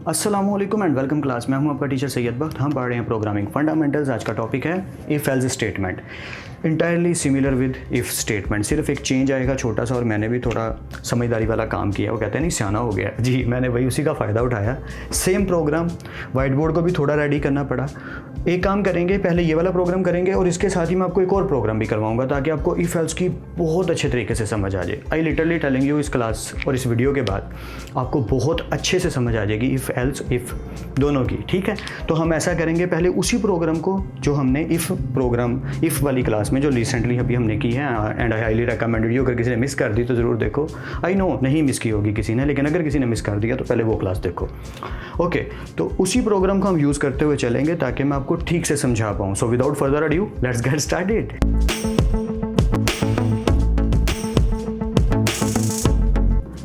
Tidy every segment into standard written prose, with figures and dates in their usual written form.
अस्सलामुअलैकुम and welcome class. मैं हूं आपका टीचर सैयद बख्त। हम पढ़ रहे हैं प्रोग्रामिंग फंडामेंटल्स। आज का टॉपिक है if else statement. Entirely similar with if statement, सिर्फ एक चेंज आएगा छोटा सा, और मैंने भी थोड़ा समझदारी वाला काम किया। वो कहते हैं नहीं सियाना हो गया जी, मैंने वही उसी का फ़ायदा उठाया। सेम प्रोग्राम, वाइट बोर्ड को भी थोड़ा रेडी करना पड़ा। एक काम करेंगे, पहले ये वाला प्रोग्राम करेंगे और इसके साथ ही मैं आपको एक और प्रोग्राम भी करवाऊंगा ताकि आपको इफ़ एल्स की बहुत अच्छे तरीके से समझ आ जाए। आई लिटरली टेलिंग यू, इस क्लास और इस वीडियो के बाद आपको बहुत अच्छे से समझ आ जाएगी इफ़ एल्स इफ़ दोनों की। ठीक है, तो हम ऐसा करेंगे, पहले उसी प्रोग्राम को जो हमने इफ़ प्रोग्राम इफ़ वाली क्लास में जो रिसेंटली अभी हमने की है, and I highly recommended you, अगर किसी ने मिस कर दी तो ज़रूर देखो। आई नो नहीं मिस की होगी किसी ने, लेकिन अगर किसी ने मिस कर दिया तो पहले वो क्लास देखो। ओके, तो उसी प्रोग्राम को हम यूज़ करते हुए चलेंगे ताकि मैं आपको ठीक से समझा पाऊँ। So without further adieu let's get started.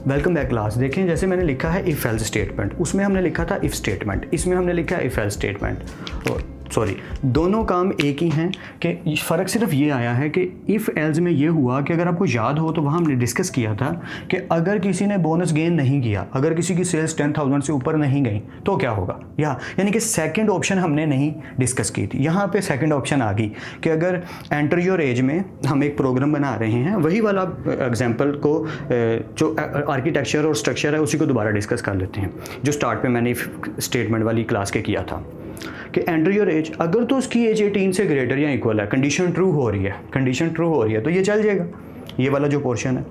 Welcome back class. देखें, जैसे मैंने लिखा है इफ़ एल्स स्टेटमेंट, उसमें हमने लिखा था इफ़ स्टेटमेंट, इसमें हमने लिखा है इफ़ एल्स स्टेटमेंट। और सॉरी, दोनों काम एक ही हैं कि फ़र्क सिर्फ ये आया है कि इफ़ एल्स में ये हुआ कि अगर आपको याद हो तो वहाँ हमने डिस्कस किया था कि अगर किसी ने बोनस गेन नहीं किया, अगर किसी की सेल्स 10,000 से ऊपर नहीं गई तो क्या होगा, यानी कि सेकंड ऑप्शन हमने नहीं डिस्कस की थी। यहाँ पे सेकंड ऑप्शन आ गई कि अगर एंटर योर एज में हम एक प्रोग्राम बना रहे हैं, वही वाला एग्जाम्पल को जो आर्किटेक्चर और स्ट्रक्चर है उसी को दोबारा डिस्कस कर लेते हैं, जो स्टार्ट पे मैंने स्टेटमेंट वाली क्लास के किया था कि एंटर योर एज, अगर तो उसकी एज 18 से ग्रेटर या इक्वल है, कंडीशन ट्रू हो रही है, कंडीशन ट्रू हो रही है तो ये चल जाएगा, ये वाला जो पोर्शन है।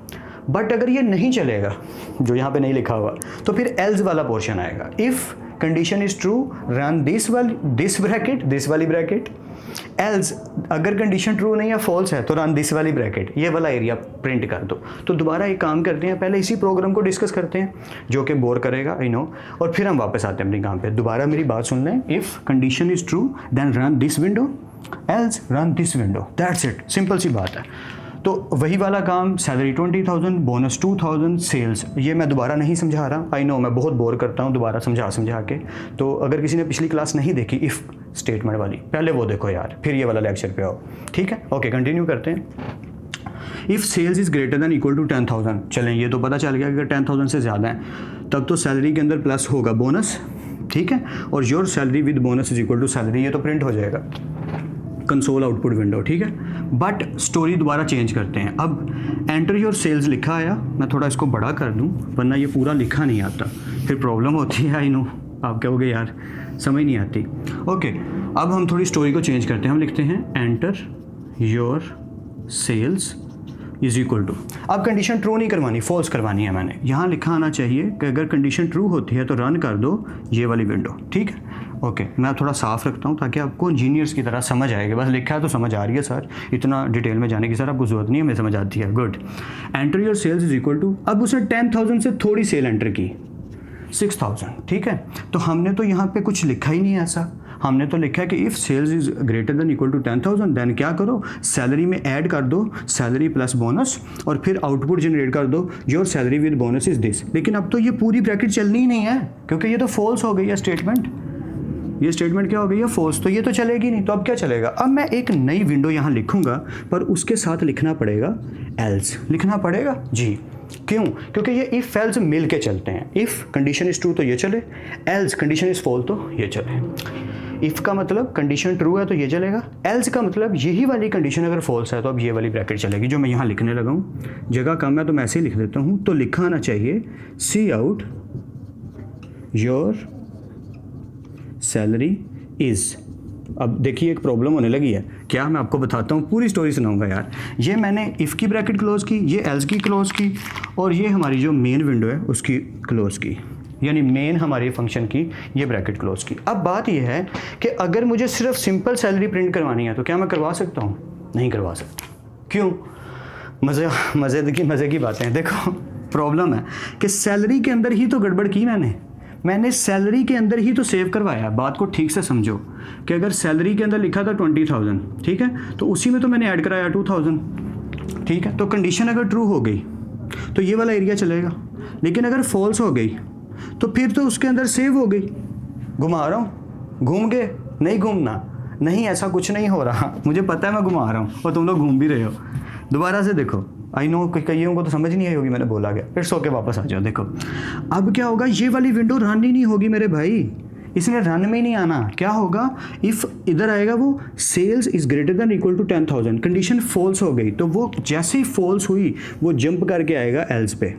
बट अगर ये नहीं चलेगा, जो यहाँ पे नहीं लिखा हुआ, तो फिर एल्स वाला पोर्शन आएगा। If condition is true run this वाली ब्रैकेट, एल्स अगर कंडीशन ट्रू नहीं है, फॉल्स है, तो रन दिस वाली ब्रैकेट, ये वाला एरिया प्रिंट कर दो। तो दोबारा एक काम करते हैं, पहले इसी प्रोग्राम को डिस्कस करते हैं जो कि बोर करेगा, आई नो, और फिर हम वापस आते हैं अपने काम पे। दोबारा मेरी बात सुन लें, if condition is true then run this window, else run this window, that's it, simple सी बात है। तो वही वाला काम, सैलरी 20,000, बोनस 2,000, सेल्स, ये मैं दोबारा नहीं समझा रहा। आई नो मैं बहुत बोर करता हूँ दोबारा समझा के, तो अगर किसी ने पिछली क्लास नहीं देखी इफ़ स्टेटमेंट वाली, पहले वो देखो यार, फिर ये वाला लेक्चर पे आओ। ठीक है, ओके, कंटिन्यू करते हैं। If sales is greater than equal to 10,000, चलें ये तो पता चल गया कि अगर 10,000 से ज़्यादा है तब तो सैलरी के अंदर प्लस होगा बोनस, ठीक है, और your salary with bonus is equal to salary, ये तो प्रिंट हो जाएगा कंसोल आउटपुट विंडो। ठीक है, बट स्टोरी दोबारा चेंज करते हैं। अब एंटर योर सेल्स लिखा आया, मैं थोड़ा इसको बड़ा कर दूं वरना ये पूरा लिखा नहीं आता, फिर प्रॉब्लम होती है। आई नो आप कहोगे यार समझ नहीं आती। ओके, अब हम थोड़ी स्टोरी को चेंज करते हैं। हम लिखते हैं enter your sales is equal to, अब कंडीशन ट्रू नहीं करवानी, फॉल्स करवानी है मैंने। यहाँ लिखा आना चाहिए कि अगर कंडीशन ट्रू होती है तो रन कर दो ये वाली विंडो। ठीक है, ओके, मैं थोड़ा साफ रखता हूँ ताकि आपको इंजीनियर्स की तरह समझ आएगा। बस लिखा है तो समझ आ रही है सर, इतना डिटेल में जाने की सर आपको जरूरत नहीं है, हमें समझ आती है। Good, enter your sales is equal to, अब उसने 10,000 से थोड़ी सेल एंटर की, 6,000। ठीक है, तो हमने तो यहाँ पे कुछ लिखा ही नहीं ऐसा, हमने तो लिखा है कि if sales is greater then equal to 10,000 then क्या करो, सैलरी में ऐड कर दो सैलरी प्लस बोनस, और फिर आउटपुट जनरेट कर दो your salary with bonus is this. लेकिन अब तो ये पूरी ब्रैकेट चलनी ही नहीं है क्योंकि ये तो फॉल्स हो गई है स्टेटमेंट, ये स्टेटमेंट क्या हो गई है, फॉल्स, तो ये तो चलेगी नहीं। तो अब क्या चलेगा, अब मैं एक नई विंडो यहाँ लिखूंगा पर उसके साथ लिखना पड़ेगा एल्स, लिखना पड़ेगा जी। क्यों, क्योंकि ये इफ़ एल्स मिल के चलते हैं। इफ़ कंडीशन इज़ ट्रू तो ये चले, एल्स कंडीशन इज़ फॉल्स तो ये चले। इफ़ का मतलब कंडीशन ट्रू है तो ये चलेगा, एल्स का मतलब यही वाली कंडीशन अगर फॉल्स है तो अब ये वाली ब्रैकेट चलेगी जो मैं यहाँ लिखने लगा हूँ। जगह कम है तो मैं ऐसे ही लिख देता हूँ, तो लिखा आना चाहिए सी आउट योर सैलरी इज़। अब देखिए एक प्रॉब्लम होने लगी है, क्या मैं आपको बताता हूँ, पूरी स्टोरी सुनाऊंगा यार। ये मैंने इफ़ की ब्रैकेट क्लोज की, ये एल्स की क्लोज की, और ये हमारी जो मेन विंडो है उसकी क्लोज की, यानी मेन हमारी फंक्शन की ये ब्रैकेट क्लोज की। अब बात ये है कि अगर मुझे सिर्फ सिंपल सैलरी प्रिंट करवानी है तो क्या मैं करवा सकता हूँ? नहीं करवा सकता। क्यों? मज़े की बातें हैं। देखो प्रॉब्लम है कि सैलरी के अंदर ही तो गड़बड़ की मैंने सैलरी के अंदर ही तो सेव करवाया। बात को ठीक से समझो कि अगर सैलरी के अंदर लिखा था 20,000, ठीक है, तो उसी में तो मैंने ऐड कराया 2,000, ठीक है। तो कंडीशन अगर ट्रू हो गई तो ये वाला एरिया चलेगा, लेकिन अगर फॉल्स हो गई तो फिर तो उसके अंदर सेव हो गई। घुमा रहा हूँ, घूम गए, नहीं घूमना, नहीं ऐसा कुछ नहीं हो रहा, मुझे पता है मैं घुमा रहा हूँ और तुम लोग घूम भी रहे हो। दोबारा से देखो, आई नो कईयों को तो समझ नहीं आई होगी मैंने बोला क्या, फिर सो के वापस आ जाओ। देखो अब क्या होगा, ये वाली विंडो रन ही नहीं होगी मेरे भाई, इसने रन में ही नहीं आना। क्या होगा, इफ़ इधर आएगा वो sales is greater then equal to 10,000, condition false हो गई, तो वो जैसे ही फॉल्स हुई वो जंप करके आएगा एल्स पे।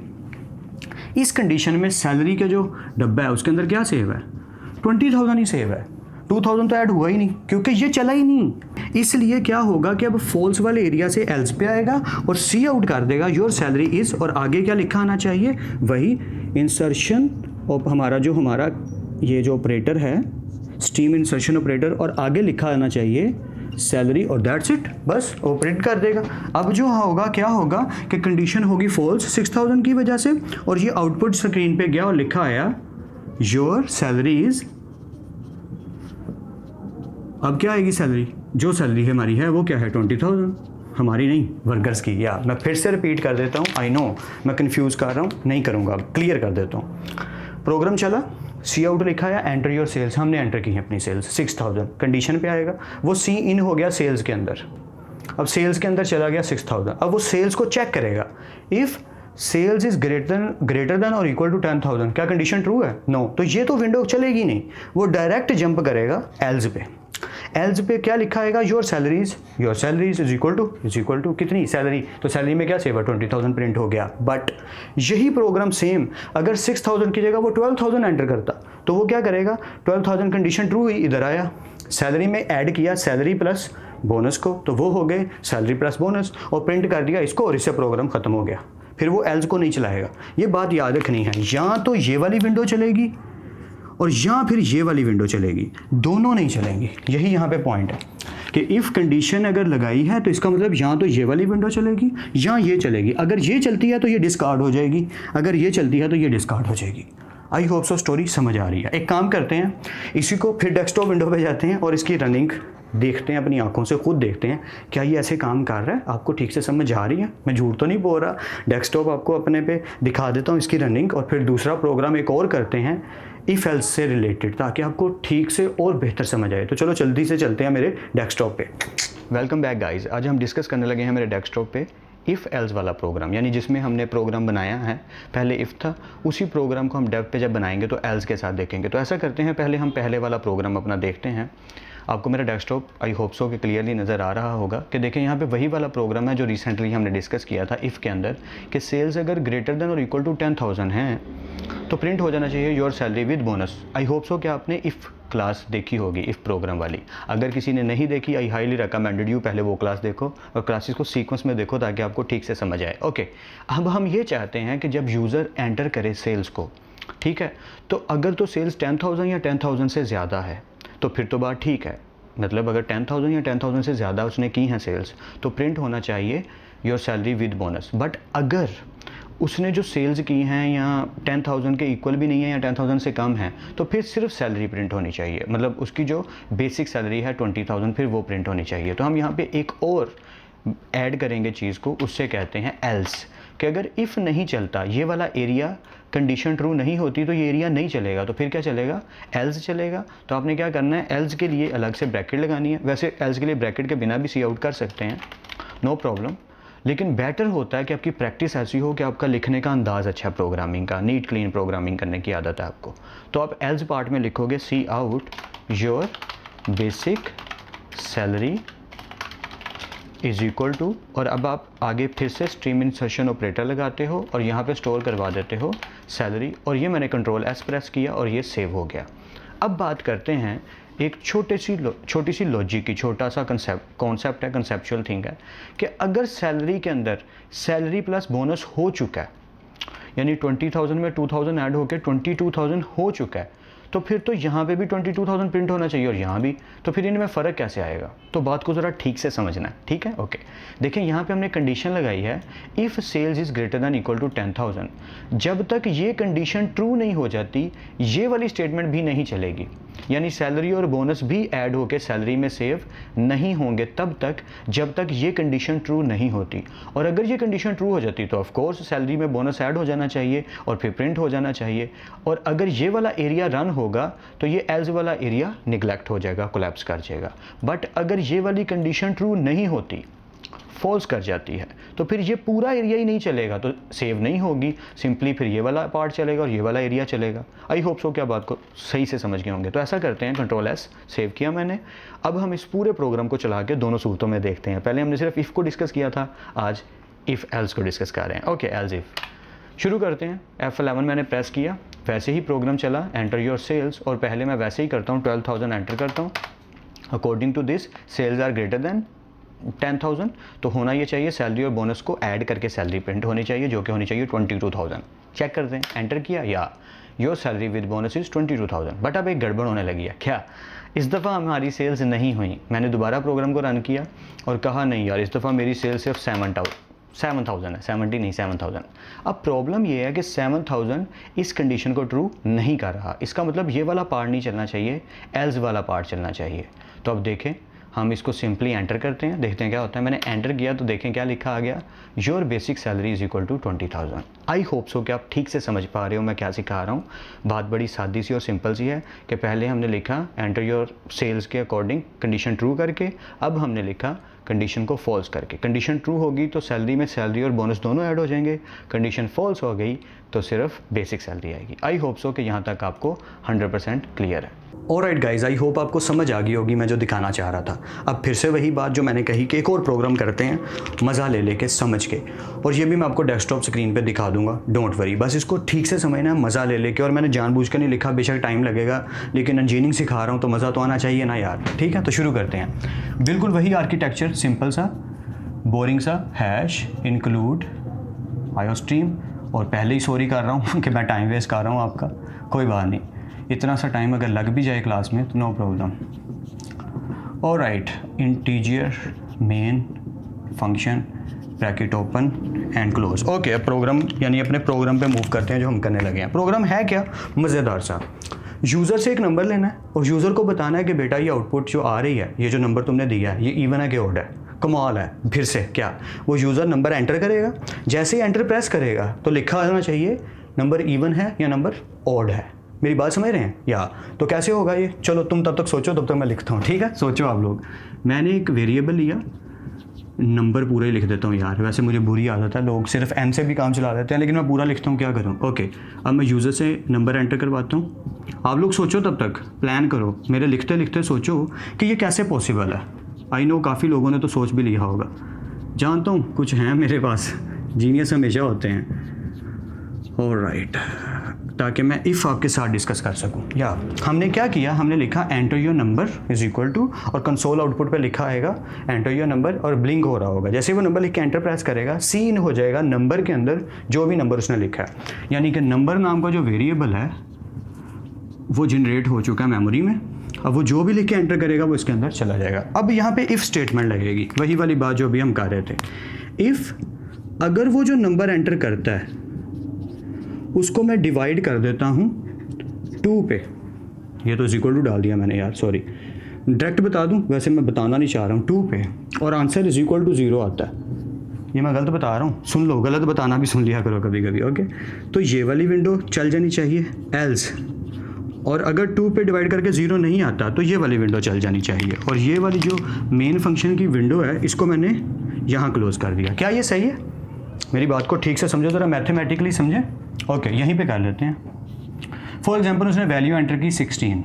इस कंडीशन में सैलरी का जो डब्बा है उसके अंदर क्या सेव है, 20,000 ही सेव है, 2,000 तो ऐड हुआ ही नहीं क्योंकि ये चला ही नहीं। इसलिए क्या होगा कि अब फॉल्स वाले एरिया से एल्स पे आएगा और सी आउट कर देगा योर सैलरी इज़, और आगे क्या लिखा आना चाहिए, वही इंसर्शन और हमारा ये जो ऑपरेटर है स्टीम इंसर्शन ऑपरेटर, और आगे लिखा आना चाहिए सैलरी, और दैट्स इट, बस ऑपरेट कर देगा। अब जो होगा क्या होगा कि कंडीशन होगी फॉल्स 6,000 की वजह से, और ये आउटपुट स्क्रीन पे गया और लिखा आया योर सैलरी इज़, अब क्या आएगी सैलरी, जो सैलरी हमारी है वो क्या है 20,000, हमारी नहीं वर्कर्स की। या मैं फिर से रिपीट कर देता हूँ, आई नो मैं कंफ्यूज कर रहा हूँ, नहीं करूँगा, अब क्लियर कर देता हूँ। प्रोग्राम चला, सी आउट लिखा है, एंटर योर सेल्स, हमने एंटर की है अपनी सेल्स 6,000, कंडीशन पे आएगा, वो सी इन हो गया सेल्स के अंदर, अब सेल्स के अंदर चला गया 6,000, अब वो सेल्स को चेक करेगा, if sales is greater than और इक्वल टू 10,000, क्या कंडीशन ट्रू है, नो, तो ये तो विंडो चलेगी नहीं, वो डायरेक्ट जंप करेगा एल्स पे। एल्स पे क्या लिखा आएगा, your salaries is equal to कितनी सैलरी, तो सैलरी में क्या सेव है 20,000 प्रिंट हो गया। बट यही प्रोग्राम सेम अगर 6,000 की जगह वो 12,000 एंटर करता तो वो क्या करेगा, 12,000 कंडीशन ट्रू हुई, इधर आया सैलरी में ऐड किया सैलरी प्लस बोनस को, तो वो हो गए सैलरी प्लस बोनस, और प्रिंट कर दिया इसको, और इससे प्रोग्राम खत्म हो गया, फिर वो एल्स को नहीं चलाएगा। ये बात याद रखनी है, या तो ये वाली विंडो चलेगी और या फिर ये वाली विंडो चलेगी, दोनों नहीं चलेंगी। यही यहाँ पे पॉइंट है कि इफ़ कंडीशन अगर लगाई है तो इसका मतलब या तो ये वाली विंडो चलेगी या ये चलेगी, अगर ये चलती है तो ये डिस्कार्ड हो जाएगी, अगर ये चलती है तो ये डिस्कार्ड हो जाएगी। आई होप सो स्टोरी समझ आ रही है। एक काम करते हैं, इसी को फिर डेस्कटॉप विंडो पे जाते हैं और इसकी रनिंग देखते हैं, अपनी आंखों से खुद देखते हैं क्या ये ऐसे काम कर रहा है, आपको ठीक से समझ आ रही है, मैं झूठ तो नहीं बोल रहा। डेस्कटॉप आपको अपने पे दिखा देता हूँ इसकी रनिंग, और फिर दूसरा प्रोग्राम एक और करते हैं इफ़ एल्स से रिलेटेड, ताकि आपको ठीक से और बेहतर समझ आए। तो चलो जल्दी से चलते हैं मेरे डेस्कटॉप पे। वेलकम बैक गाइस, आज हम डिस्कस करने लगे हैं मेरे डेस्कटॉप पे इफ़ एल्स वाला प्रोग्राम, यानी जिसमें हमने प्रोग्राम बनाया है, पहले इफ़ था, उसी प्रोग्राम को हम डेव पे जब बनाएंगे तो एल्स के साथ देखेंगे। तो ऐसा करते हैं, पहले हम पहले वाला प्रोग्राम अपना देखते हैं। आपको मेरा डेस्कटॉप आई होप सो कि क्लियरली नज़र आ रहा होगा कि देखें यहाँ पे वही वाला प्रोग्राम है जो रिसेंटली हमने डिस्कस किया था इफ़ के अंदर, कि सेल्स अगर ग्रेटर देन और इक्वल टू 10,000 हैं तो प्रिंट हो जाना चाहिए your salary with bonus. I hope so कि आपने इफ़ क्लास देखी होगी, इफ़ प्रोग्राम वाली। अगर किसी ने नहीं देखी, आई हाईली रिकमेंडेड यू पहले वो क्लास देखो और क्लासेस को सीक्वेंस में देखो ताकि आपको ठीक से समझ आए। ओके, अब हम ये चाहते हैं कि जब यूज़र एंटर करे सेल्स को, ठीक है, तो अगर तो सेल्स 10,000 या 10,000 से ज़्यादा है तो फिर तो बात ठीक है, मतलब अगर 10,000 या 10,000 से ज़्यादा उसने की हैं सेल्स तो प्रिंट होना चाहिए your salary with bonus. But अगर उसने जो सेल्स की हैं या 10,000 के इक्वल भी नहीं है या 10,000 से कम है तो फिर सिर्फ सैलरी प्रिंट होनी चाहिए, मतलब उसकी जो बेसिक सैलरी है 20,000 फिर वो प्रिंट होनी चाहिए। तो हम यहाँ पे एक और ऐड करेंगे चीज़ को, उससे कहते हैं एल्स, कि अगर इफ़ नहीं चलता, ये वाला एरिया कंडीशन ट्रू नहीं होती तो ये एरिया नहीं चलेगा, तो फिर क्या चलेगा, एल्स चलेगा। तो आपने क्या करना है, एल्स के लिए अलग से ब्रैकेट लगानी है। वैसे एल्स के लिए ब्रैकेट के बिना भी सी आउट कर सकते हैं, नो प्रॉब्लम, लेकिन बेटर होता है कि आपकी प्रैक्टिस ऐसी हो कि आपका लिखने का अंदाज़ अच्छा है, प्रोग्रामिंग का नीट क्लीन प्रोग्रामिंग करने की आदत है आपको। तो आप एल्स पार्ट में लिखोगे cout your basic salary is equal to, और अब आप आगे फिर से स्ट्रीम इंसर्शन ऑपरेटर लगाते हो और यहाँ पे स्टोर करवा देते हो सैलरी, और ये मैंने कंट्रोल एस प्रेस किया और ये सेव हो गया। अब बात करते हैं एक छोटी सी लॉजिक की, छोटा सा कॉन्सेप्ट है, कंसेप्चुअल थिंग है, कि अगर सैलरी के अंदर सैलरी प्लस बोनस हो चुका है, यानी 20,000 में 2,000 ऐड होकर 22,000 हो चुका है, तो फिर तो यहाँ पे भी 22,000 प्रिंट होना चाहिए और यहाँ भी, तो फिर इनमें फ़र्क कैसे आएगा। तो बात को ज़रा ठीक से समझना है, ठीक है। ओके, देखिए यहाँ पे हमने कंडीशन लगाई है if sales is greater than equal to 10,000। जब तक ये कंडीशन ट्रू नहीं हो जाती ये वाली स्टेटमेंट भी नहीं चलेगी, यानी सैलरी और बोनस भी ऐड होकर सैलरी में सेव नहीं होंगे तब तक जब तक ये कंडीशन ट्रू नहीं होती। और अगर ये कंडीशन ट्रू हो जाती तो ऑफ कोर्स सैलरी में बोनस ऐड हो जाना चाहिए और फिर प्रिंट हो जाना चाहिए, और अगर ये वाला एरिया रन होगा तो ये एल्स वाला एरिया निगलेक्ट हो जाएगा, कोलैप्स कर जाएगा। बट अगर ये वाली कंडीशन ट्रू नहीं होती, फॉल्स कर जाती है तो फिर ये पूरा एरिया ही नहीं चलेगा, तो सेव नहीं होगी, सिंपली फिर ये वाला पार्ट चलेगा और ये वाला एरिया चलेगा। आई होप सो क्या बात को सही से समझ गए होंगे। तो ऐसा करते हैं, कंट्रोल एस सेव किया मैंने। अब हम इस पूरे प्रोग्राम को चला के दोनों सूरतों में देखते हैं। पहले हमने सिर्फ इफ़ को डिस्कस किया था, आज इफ़ एल्स को डिस्कस कर रहे हैं। ओके, एल्स इफ़ शुरू करते हैं। F11 मैंने प्रेस किया, वैसे ही प्रोग्राम चला, एंटर योर सेल्स, और पहले मैं वैसे ही करता हूँ 12,000 एंटर करता हूँ। According to this sales are greater than 10,000, तो होना ये चाहिए सैलरी और बोनस को ऐड करके सैलरी प्रिंट होनी चाहिए, जो कि होनी चाहिए 22,000। चेक करते हैं, एंटर किया, या your salary with bonus is 22,000। But अब एक गड़बड़ होने लगी है। क्या? इस दफ़ा हमारी सेल्स नहीं हुई। मैंने दोबारा प्रोग्राम को रन किया और कहा नहीं यार, इस दफ़ा मेरी सेल्स सिर्फ 7,000 है, 70 नहीं 7,000। अब प्रॉब्लम ये है कि 7,000 इस कंडीशन को ट्रू नहीं कर रहा। इसका मतलब ये वाला पार्ट नहीं चलना चाहिए, एल्स वाला पार्ट चलना चाहिए। तो अब देखें, हम इसको सिंपली एंटर करते हैं, देखते हैं क्या होता है। मैंने एंटर किया तो देखें क्या लिखा आ गया, your basic salary is equal to 20,000। I hope so कि आप ठीक से समझ पा रहे हो मैं क्या सिखा रहा हूँ। बात बड़ी सादी सी और सिंपल सी है कि पहले हमने लिखा एंटर योर सेल्स के अकॉर्डिंग कंडीशन ट्रू करके, अब हमने लिखा कंडीशन को फॉल्स करके। कंडीशन ट्रू होगी तो सैलरी में सैलरी और बोनस दोनों ऐड हो जाएंगे, कंडीशन फॉल्स हो गई तो सिर्फ बेसिक सैलरी आएगी। आई होप सो कि यहाँ तक आपको 100% क्लियर है। ऑलराइट गाइज, आई होप आपको समझ आ गई होगी मैं जो दिखाना चाह रहा था। अब फिर से वही बात जो मैंने कही कि एक और प्रोग्राम करते हैं मज़ा ले लेके समझ के, और ये भी मैं आपको डेस्कटॉप स्क्रीन पे दिखा दूंगा। डोंट वरी, बस इसको ठीक से समझना है, मज़ा ले लेके। और मैंने जानबूझ कर नहीं लिखा, बेशक टाइम लगेगा, लेकिन इंजीनियरिंग सिखा रहा हूँ तो मज़ा तो आना चाहिए ना यार। ठीक है, तो शुरू करते हैं। बिल्कुल वही आर्किटेक्चर, सिंपल सा, बोरिंग सा, हैश इंक्लूड आयोस्ट्रीम। और पहले ही सॉरी कर रहा हूँ कि मैं टाइम वेस्ट कर रहा हूँ आपका, कोई बात नहीं, इतना सा टाइम अगर लग भी जाए क्लास में तो no problem. Alright, integer main function bracket open and close. Okay, अब प्रोग्राम यानी अपने प्रोग्राम पे मूव करते हैं जो हम करने लगे हैं। प्रोग्राम है क्या? मज़ेदार सा। यूज़र से एक नंबर लेना है और यूज़र को बताना है कि बेटा ये आउटपुट जो आ रही है, ये जो नंबर तुमने दिया है, ये इवन है कि ऑड है। कमाल है। फिर से क्या, वो यूज़र नंबर एंटर करेगा, जैसे ही एंटर प्रेस करेगा तो लिखा होना चाहिए नंबर इवन है या नंबर ऑड है। मेरी बात समझ रहे हैं? या तो कैसे होगा ये? चलो तुम तब तक सोचो, तब तक मैं लिखता हूँ। ठीक है, सोचो आप लोग। मैंने एक वेरिएबल लिया, नंबर पूरा ही लिख देता हूँ यार, वैसे मुझे बुरी आदत है, लोग सिर्फ एन से भी काम चला देते हैं, लेकिन मैं पूरा लिखता हूँ, क्या करूँ। ओके, अब मैं यूज़र से नंबर एंटर करवाता हूँ। आप लोग सोचो, तब तक प्लान करो, मेरे लिखते लिखते सोचो कि ये कैसे पॉसिबल है। आई नो काफ़ी लोगों ने तो सोच भी लिया होगा, जानता हूँ कुछ हैं मेरे पास, जीनियस हमेशा होते हैं। ऑलराइट, ताकि मैं इफ़ आपके साथ डिस्कस कर सकूं। या हमने क्या किया, हमने लिखा enter your number is equal to, और कंसोल आउटपुट पे लिखा आएगा एंटर योर नंबर, और ब्लिंक हो रहा होगा। जैसे वो नंबर लिख के एंटर प्रेस करेगा, सीन हो जाएगा नंबर के अंदर जो भी नंबर उसने लिखा है, यानी कि नंबर नाम का जो वेरिएबल है वो जनरेट हो चुका है मेमोरी में। अब वो जो भी लिख के एंटर करेगा वो इसके अंदर चला जाएगा। अब यहाँ पे इफ़ स्टेटमेंट लगेगी, वही वाली बात जो भी हम कर रहे थे। इफ़ अगर वो जो नंबर एंटर करता है उसको मैं डिवाइड कर देता हूँ 2 पे, ये तो इज इक्वल टू डाल दिया मैंने यार, सॉरी, डायरेक्ट बता दूँ, वैसे मैं बताना नहीं चाह रहा हूँ, 2 पे, और आंसर इज इक्वल टू 0 आता है। ये मैं गलत बता रहा हूँ, सुन लो, गलत बताना भी सुन लिया करो कभी कभी। ओके, तो ये वाली विंडो चल जानी चाहिए, एल्स, और अगर 2 पे डिवाइड करके 0 नहीं आता तो ये वाली विंडो चल जानी चाहिए। और ये वाली जो मेन फंक्शन की विंडो है इसको मैंने यहाँ क्लोज कर दिया। क्या ये सही है? मेरी बात को ठीक से समझो, ज़रा मैथमेटिकली समझें। ओके, यहीं पे कर लेते हैं। फॉर एग्जांपल उसने वैल्यू एंटर की 16,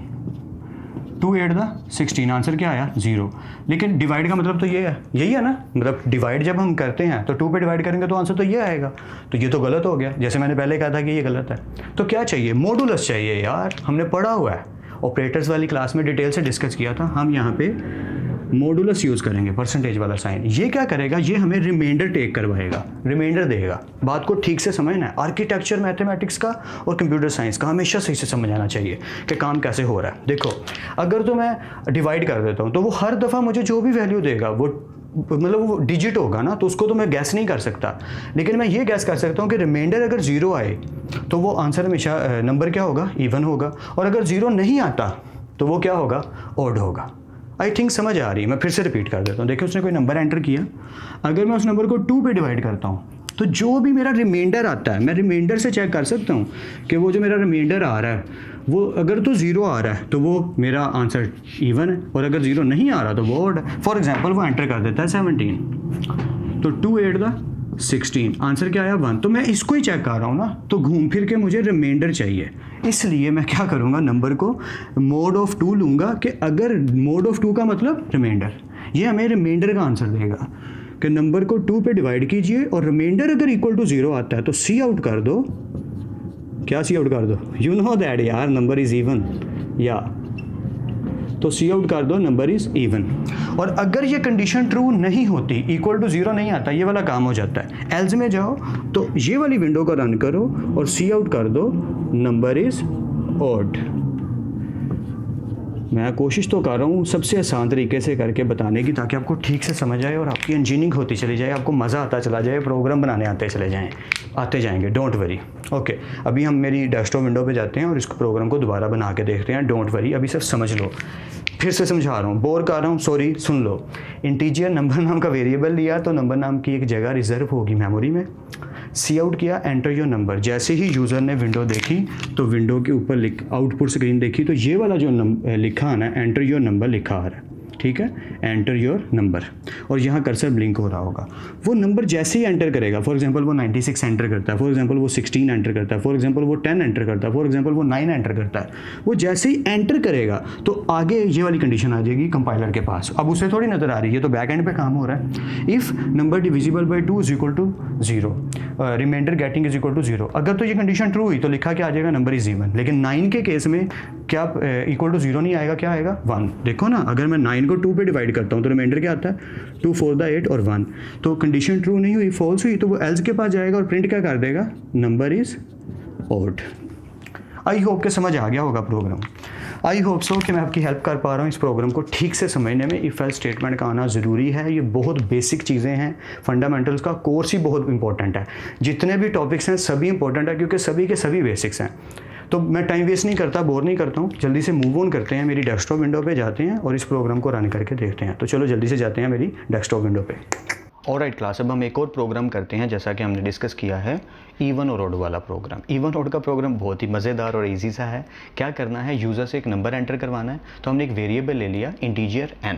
2 8 द 16, आंसर क्या आया 0। लेकिन डिवाइड का मतलब तो ये है, यही है ना, मतलब डिवाइड जब हम करते हैं तो 2 पे डिवाइड करेंगे तो आंसर तो ये आएगा, तो ये तो गलत हो गया। जैसे मैंने पहले कहा था कि ये गलत है, तो क्या चाहिए? मॉडुलस चाहिए यार, हमने पढ़ा हुआ है, ऑपरेटर्स वाली क्लास में डिटेल से डिस्कस किया था। हम यहाँ पे मॉडुलस यूज़ करेंगे, परसेंटेज वाला साइन। ये क्या करेगा, ये हमें रिमाइंडर टेक करवाएगा, रिमाइंडर देगा। बात को ठीक से समझना है। आर्किटेक्चर मैथमेटिक्स का और कंप्यूटर साइंस का हमेशा सही से समझ आना चाहिए कि काम कैसे हो रहा है। देखो, अगर तो मैं डिवाइड कर देता हूँ तो वो हर दफ़ा मुझे जो भी वैल्यू देगा वो मतलब वो डिजिट होगा ना, तो उसको तो मैं गैस नहीं कर सकता, लेकिन मैं ये गैस कर सकता हूँ कि रिमाइंडर अगर 0 आए तो वो आंसर हमेशा नंबर क्या होगा, इवन होगा, और अगर 0 नहीं आता तो वो क्या होगा, ऑड होगा। आई थिंक समझ आ रही है, मैं फिर से रिपीट कर देता हूँ। देखिए, उसने कोई नंबर एंटर किया, अगर मैं उस नंबर को 2 पे डिवाइड करता हूँ तो जो भी मेरा रिमाइंडर आता है, मैं रिमाइंडर से चेक कर सकता हूँ कि वो जो मेरा रिमाइंडर आ रहा है वो अगर तो 0 आ रहा है तो वो मेरा आंसर इवन है, और अगर 0 नहीं आ रहा तो वो ऑड है। फॉर एग्जांपल वो एंटर कर देता है 17, तो 2 8 दा 16, आंसर क्या आया 1। तो मैं इसको ही चेक कर रहा हूँ ना, तो घूम फिर के मुझे रिमाइंडर चाहिए, इसलिए मैं क्या करूँगा, नंबर को मोड ऑफ 2 लूँगा कि अगर मोड ऑफ 2 का मतलब रिमाइंडर, ये हमें रिमाइंडर का आंसर देगा कि नंबर को 2 पे डिवाइड कीजिए और रिमाइंडर अगर इक्वल टू 0 आता है तो सी आउट कर दो। क्या सी आउट कर दो? यू नो दैट यार, नंबर इज़ इवन, या तो सी आउट कर दो, नंबर इज़ इवन। और अगर ये कंडीशन ट्रू नहीं होती, इक्वल टू 0 नहीं आता, ये वाला काम हो जाता है। एल्स में जाओ तो ये वाली विंडो को रन करो और सी आउट कर दो, नंबर इज़ ऑड। मैं कोशिश तो कर रहा हूँ सबसे आसान तरीके से करके बताने की, ताकि आपको ठीक से समझ आए और आपकी इंजीनियरिंग होती चली जाए, आपको मज़ा आता चला जाए, प्रोग्राम बनाने आते जाएंगे, डोंट वरी। ओके, अभी हम मेरी डेस्कटॉप विंडो पे जाते हैं और इसको प्रोग्राम को दोबारा बना के देखते हैं, डोंट वरी। अभी सिर्फ समझ लो, फिर से समझा रहा हूँ, बोर कर रहा हूँ, सॉरी, सुन लो। इंटीजर नंबर नाम का वेरिएबल लिया तो नंबर नाम की एक जगह रिजर्व होगी मेमोरी में, सी आउट किया, एंटर योर नंबर। जैसे ही यूज़र ने विंडो देखी तो विंडो के ऊपर आउटपुट स्क्रीन देखी तो ये वाला जो लिखा है ना, एंटर योर नंबर लिखा आ रहा है, ठीक है, एंटर योर नंबर, और यहाँ कर्सर ब्लिंक हो रहा होगा। वो नंबर जैसे ही एंटर करेगा, फॉर एग्जांपल वो 96 एंटर करता है, फॉर एग्जांपल वो 16 एंटर करता है, फॉर एग्जांपल वो 10 एंटर करता है, फॉर एग्जांपल वो 9 एंटर करता है, वो जैसे ही एंटर करेगा तो आगे ये वाली कंडीशन आ जाएगी कंपाइलर के पास। अब उसे थोड़ी नज़र आ रही है, तो बैक एंड पे काम हो रहा है। If number divisible by 2 is equal to 0, remainder getting is equal to 0, अगर तो ये कंडीशन ट्रू हुई तो लिखा क्या आ जाएगा, नंबर इज इवन। लेकिन 9 के केस में क्या इक्वल टू 0 नहीं आएगा, क्या आएगा 1। देखो ना, अगर मैं 9 को 2 पे डिवाइड करता हूँ तो रिमाइंडर क्या आता है, 2 4 द 8 और 1। तो कंडीशन ट्रू नहीं हुई, फॉल्स हुई, तो वो एल्स के पास जाएगा और प्रिंट क्या कर देगा, number is odd. I hope के समझ आ गया होगा प्रोग्राम। आई होप सो कि मैं आपकी हेल्प कर पा रहा हूँ इस प्रोग्राम को ठीक से समझने में। इफ़ एल्स स्टेटमेंट का आना ज़रूरी है, ये बहुत बेसिक चीज़ें हैं, फंडामेंटल्स का कोर्स ही बहुत इंपॉर्टेंट है। जितने भी टॉपिक्स हैं सभी इंपॉर्टेंट है, क्योंकि सभी के सभी बेसिक्स हैं। तो मैं टाइम वेस्ट नहीं करता, बोर नहीं करता हूँ, जल्दी से मूव ऑन करते हैं, मेरी डेस्कटॉप विंडो पे जाते हैं और इस प्रोग्राम को रन करके देखते हैं। तो चलो जल्दी से जाते हैं मेरी डेस्कटॉप विंडो पे। ऑलराइट क्लास, अब हम एक और प्रोग्राम करते हैं, जैसा कि हमने डिस्कस किया है इवन और ऑड वाला प्रोग्राम। इवन ऑड का प्रोग्राम बहुत ही मज़ेदार और इजी सा है। क्या करना है, यूज़र से एक नंबर एंटर करवाना है। तो हमने एक वेरिएबल ले लिया इंटीजर n।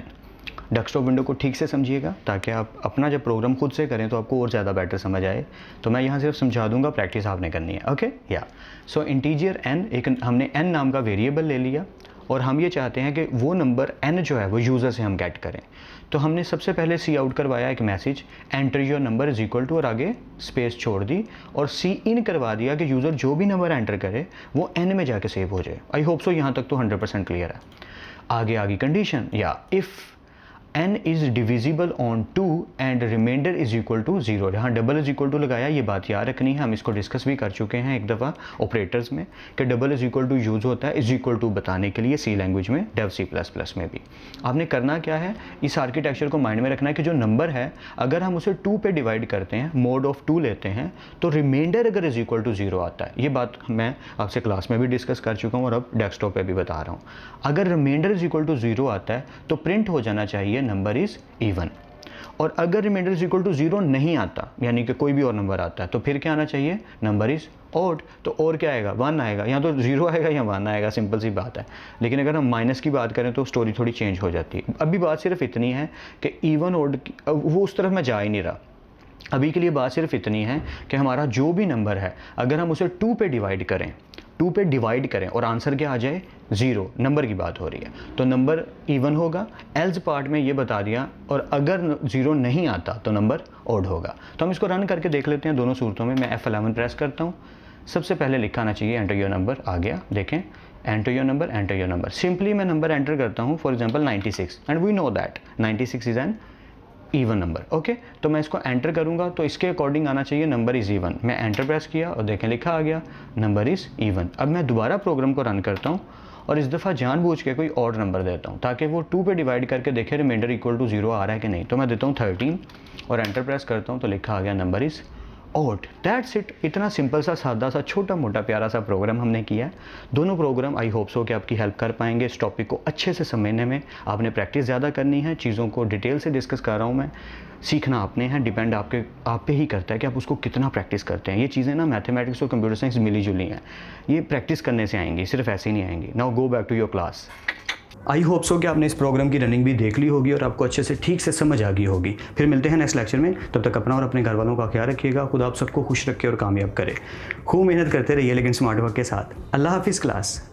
डेस्कटॉप विंडो को ठीक से समझिएगा ताकि आप अपना जब प्रोग्राम खुद से करें तो आपको और ज़्यादा बेटर समझ आए। तो मैं यहाँ सिर्फ समझा दूंगा, प्रैक्टिस आपने करनी है। ओके, या सो इंटीजर n, एक हमने n नाम का वेरिएबल ले लिया और हम ये चाहते हैं कि वो नंबर n जो है वो यूज़र से हम गेट करें। तो हमने सबसे पहले सी आउट करवाया एक message, enter your number is equal to, और आगे स्पेस छोड़ दी और सी इन करवा दिया कि यूज़र जो भी नंबर एंटर करे वो n में जाके सेव हो जाए। आई होप सो यहाँ तक तो 100% क्लियर है। आगे कंडीशन, या if n is divisible on 2 and remainder is equal to 0। यहाँ डबल इज इक्वल टू लगाया, ये बात याद रखनी है, हम इसको डिस्कस भी कर चुके हैं एक दफ़ा ऑपरेटर्स में कि double is equal to use होता है इज इक्वल टू बताने के लिए सी लैंग्वेज में, डेव C++ में भी। आपने करना क्या है, इस आर्किटेक्चर को माइंड में रखना है कि जो नंबर है अगर हम उसे 2 पे डिवाइड करते हैं, मोड ऑफ 2 लेते हैं, तो रिमाइंडर अगर इज इक्वल टू 0 आता है। ये बात मैं आपसे क्लास में भी डिस्कस कर चुका हूँ और अब डेस्कटॉप पर भी बता रहा हूँ। अगर रिमाइंडर इज इक्वल टू 0 आता है तो प्रिंट हो जाना चाहिए नंबर इज़ इवन। और अगर रिमाइंडर इज इक्वल टू 0 नहीं आता, यानी कि कोई भी और नंबर आता है, तो फिर क्या आना चाहिए, नंबर इज ऑड। तो और क्या आएगा, 1 आएगा, यहाँ तो 0 आएगा या 1 आएगा, सिंपल सी बात है। लेकिन अगर हम माइनस की बात करें तो स्टोरी थोड़ी चेंज हो जाती है। अभी बात सिर्फ इतनी है कि इवन ऑड, वो उस तरफ मैं जा ही नहीं रहा। अभी के लिए बात सिर्फ इतनी है कि हमारा जो भी नंबर है अगर हम उसे 2 पे डिवाइड करें और आंसर क्या आ जाए, 0, नंबर की बात हो रही है, तो नंबर इवन होगा। एल्स पार्ट में ये बता दिया, और अगर 0 नहीं आता तो नंबर ऑड होगा। तो हम इसको रन करके देख लेते हैं दोनों सूरतों में। मैं F11 प्रेस करता हूँ, सबसे पहले लिखा आना चाहिए एंटर योर नंबर, आ गया, देखें, एंटर योर नंबर। सिंपली मैं नंबर एंटर करता हूँ, for example 96, and we know that 96 is an even number. Okay, तो मैं इसको एंटर करूंगा तो इसके अकॉर्डिंग आना चाहिए नंबर इज़ इवन। मैं एंटर प्रेस किया और देखें लिखा आ गया नंबर इज़ इवन। अब मैं दोबारा प्रोग्राम को रन करता हूं और इस दफ़ा जानबूझ के कोई और नंबर देता हूं ताकि वो 2 पे डिवाइड करके देखे रिमाइंडर इक्वल टू 0 आ रहा है कि नहीं। तो मैं देता हूं 13 और एंटर प्रेस करता हूं तो लिखा आ गया number is odd. That's it. इतना सिंपल सा, सादा सा, छोटा मोटा प्यारा सा प्रोग्राम हमने किया है। दोनों प्रोग्राम आई होप सो कि आपकी हेल्प कर पाएंगे इस टॉपिक को अच्छे से समझने में। आपने प्रैक्टिस ज़्यादा करनी है, चीज़ों को डिटेल से डिस्कस कर रहा हूँ मैं, सीखना आपने है, डिपेंड आप पे ही करता है कि आप उसको कितना प्रैक्टिस करते हैं। ये चीज़ें ना मैथमेटिक्स और कंप्यूटर साइंस मिली जुली हैं, ये प्रैक्टिस करने से आएंगी, सिर्फ ऐसे ही नहीं आएंगी। Now go back to your class. I hope so कि आपने इस प्रोग्राम की रनिंग भी देख ली होगी और आपको अच्छे से ठीक से समझ आ गई होगी। फिर मिलते हैं नेक्स्ट लेक्चर में, तब तक अपना और अपने घर वालों का ख्याल रखिएगा। खुद आप सबको खुश रखे और कामयाब करे। खूब मेहनत करते रहिए लेकिन स्मार्ट वर्क के साथ। अल्लाह हाफिज़ क्लास।